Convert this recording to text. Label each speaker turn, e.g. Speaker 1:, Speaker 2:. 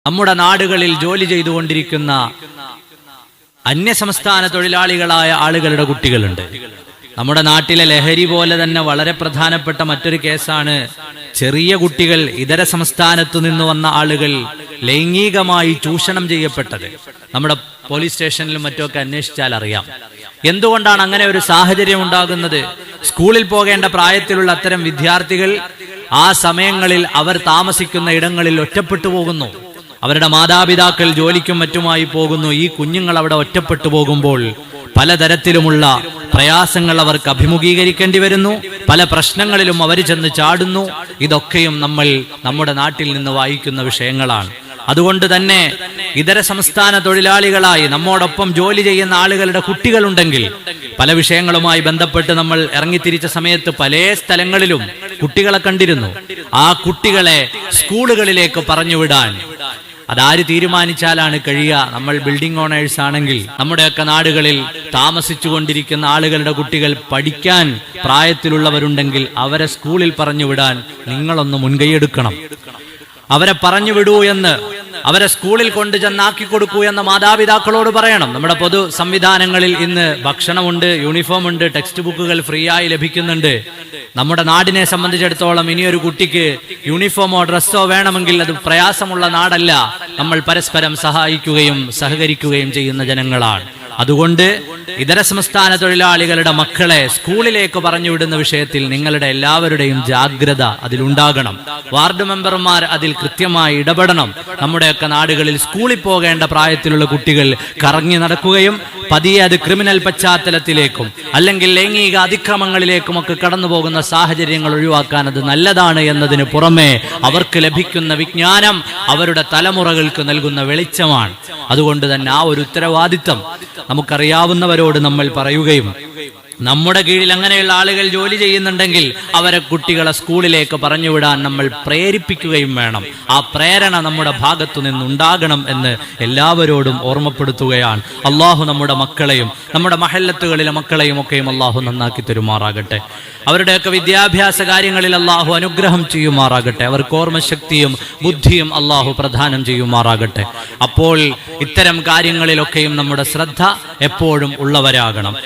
Speaker 1: നമ്മുടെ നാടുകളിൽ ജോലി ചെയ്തുകൊണ്ടിരിക്കുന്ന അന്യസംസ്ഥാന തൊഴിലാളികളായ ആളുകളുടെ കുട്ടികളുണ്ട്. നമ്മുടെ നാട്ടിലെ ലഹരി പോലെ തന്നെ വളരെ പ്രധാനപ്പെട്ട മറ്റൊരു കേസാണ് ചെറിയ കുട്ടികൾ ഇതര സംസ്ഥാനത്തു നിന്ന് വന്ന ആളുകൾ ലൈംഗികമായി ചൂഷണം ചെയ്യപ്പെട്ടത്. നമ്മുടെ പോലീസ് സ്റ്റേഷനിലും മറ്റുമൊക്കെ അന്വേഷിച്ചാൽ അറിയാം. എന്തുകൊണ്ടാണ് അങ്ങനെ ഒരു സാഹചര്യം ഉണ്ടാകുന്നത്? സ്കൂളിൽ പോകേണ്ട പ്രായത്തിലുള്ള അത്തരം വിദ്യാർത്ഥികൾ ആ സമയങ്ങളിൽ അവർ താമസിക്കുന്ന ഇടങ്ങളിൽ ഒറ്റപ്പെട്ടു പോകുന്നു. അവരുടെ മാതാപിതാക്കൾ ജോലിക്കും മറ്റുമായി പോകുന്നു. ഈ കുഞ്ഞുങ്ങൾ അവിടെ ഒറ്റപ്പെട്ടു പോകുമ്പോൾ പലതരത്തിലുമുള്ള പ്രയാസങ്ങൾ അവർക്ക് അഭിമുഖീകരിക്കേണ്ടി വരുന്നു. പല പ്രശ്നങ്ങളിലും അവർ ചെന്ന് ചാടുന്നു. ഇതൊക്കെയും നമ്മൾ നമ്മുടെ നാട്ടിൽ നിന്ന് വായിക്കുന്ന വിഷയങ്ങളാണ്. അതുകൊണ്ട് തന്നെ ഇതര സംസ്ഥാന തൊഴിലാളികളായി നമ്മോടൊപ്പം ജോലി ചെയ്യുന്ന ആളുകളുടെ കുട്ടികളുണ്ടെങ്കിൽ പല വിഷയങ്ങളുമായി ബന്ധപ്പെട്ട് നമ്മൾ ഇറങ്ങിത്തിരിച്ച സമയത്ത് പല സ്ഥലങ്ങളിലും കുട്ടികളെ കണ്ടിരുന്നു. ആ കുട്ടികളെ സ്കൂളുകളിലേക്ക് പറഞ്ഞുവിടാൻ അതാര് തീരുമാനിച്ചാലാണ് കഴിയുക? നമ്മൾ ബിൽഡിംഗ് ഓണേഴ്സ് ആണെങ്കിൽ നമ്മുടെയൊക്കെ നാടുകളിൽ താമസിച്ചു കൊണ്ടിരിക്കുന്ന ആളുകളുടെ കുട്ടികൾ പഠിക്കാൻ പ്രായത്തിലുള്ളവരുണ്ടെങ്കിൽ അവരെ സ്കൂളിൽ പറഞ്ഞു വിടാൻ നിങ്ങളൊന്ന് മുൻകൈയെടുക്കണം. അവരെ പറഞ്ഞു വിടൂ എന്ന്, അവരെ സ്കൂളിൽ കൊണ്ടു ചെന്നാക്കി കൊടുക്കൂ എന്ന് മാതാപിതാക്കളോട് പറയണം. നമ്മുടെ പൊതു സംവിധാനങ്ങളിൽ ഇന്ന് ഭക്ഷണമുണ്ട്, യൂണിഫോം ഉണ്ട്, ടെക്സ്റ്റ് ബുക്കുകൾ ഫ്രീ ആയി ലഭിക്കുന്നുണ്ട്. നമ്മുടെ നാടിനെ സംബന്ധിച്ചിടത്തോളം ഇനിയൊരു കുട്ടിക്ക് യൂണിഫോമോ ഡ്രസ്സോ വേണമെങ്കിൽ അത് പ്രയാസമുള്ള നാടല്ല. നമ്മൾ പരസ്പരം സഹായിക്കുകയും സഹകരിക്കുകയും ചെയ്യുന്ന ജനങ്ങളാണ്. അതുകൊണ്ട് ഇതര സംസ്ഥാന തൊഴിലാളികളുടെ മക്കളെ സ്കൂളിലേക്ക് പറഞ്ഞുവിടുന്ന വിഷയത്തിൽ നിങ്ങളുടെ എല്ലാവരുടെയും ജാഗ്രത അതിലുണ്ടാകണം. വാർഡ് മെമ്പർമാർ അതിൽ കൃത്യമായി ഇടപെടണം. നമ്മുടെയൊക്കെ നാടുകളിൽ സ്കൂളിൽ പോകേണ്ട പ്രായത്തിലുള്ള കുട്ടികൾ കറങ്ങി നടക്കുകയും പതിയെ അത് ക്രിമിനൽ പശ്ചാത്തലത്തിലേക്കും അല്ലെങ്കിൽ ലൈംഗിക അതിക്രമങ്ങളിലേക്കുമൊക്കെ കടന്നു പോകുന്ന സാഹചര്യങ്ങൾ ഒഴിവാക്കാൻ അത് നല്ലതാണ് എന്നതിന് പുറമെ അവർക്ക് ലഭിക്കുന്ന വിജ്ഞാനം അവരുടെ തലമുറകൾക്ക് നൽകുന്ന വെളിച്ചമാണ്. അതുകൊണ്ട് തന്നെ ആ ഒരു ഉത്തരവാദിത്തം നമുക്കറിയാവുന്നവരോട് നമ്മൾ പറയുകയും നമ്മുടെ കീഴിൽ അങ്ങനെയുള്ള ആളുകൾ ജോലി ചെയ്യുന്നുണ്ടെങ്കിൽ അവരെ കുട്ടികളെ സ്കൂളിലേക്ക് പറഞ്ഞുവിടാൻ നമ്മൾ പ്രേരിപ്പിക്കുകയും വേണം. ആ പ്രേരണ നമ്മുടെ ഭാഗത്തു നിന്നുണ്ടാകണം എന്ന് എല്ലാവരോടും ഓർമ്മപ്പെടുത്തുകയാണ്. അള്ളാഹു നമ്മുടെ മക്കളെയും നമ്മുടെ മഹല്ലത്തുകളിലെ മക്കളെയും ഒക്കെയും അള്ളാഹു നന്നാക്കി തരുമാറാകട്ടെ. അവരുടെയൊക്കെ വിദ്യാഭ്യാസ കാര്യങ്ങളിൽ അള്ളാഹു അനുഗ്രഹം ചെയ്യുമാറാകട്ടെ. അവർക്ക് ഓർമ്മശക്തിയും ബുദ്ധിയും അള്ളാഹു പ്രദാനം ചെയ്യുമാറാകട്ടെ. അപ്പോൾ ഇത്തരം കാര്യങ്ങളിലൊക്കെയും നമ്മുടെ ശ്രദ്ധ എപ്പോഴും ഉള്ളവരാകണം.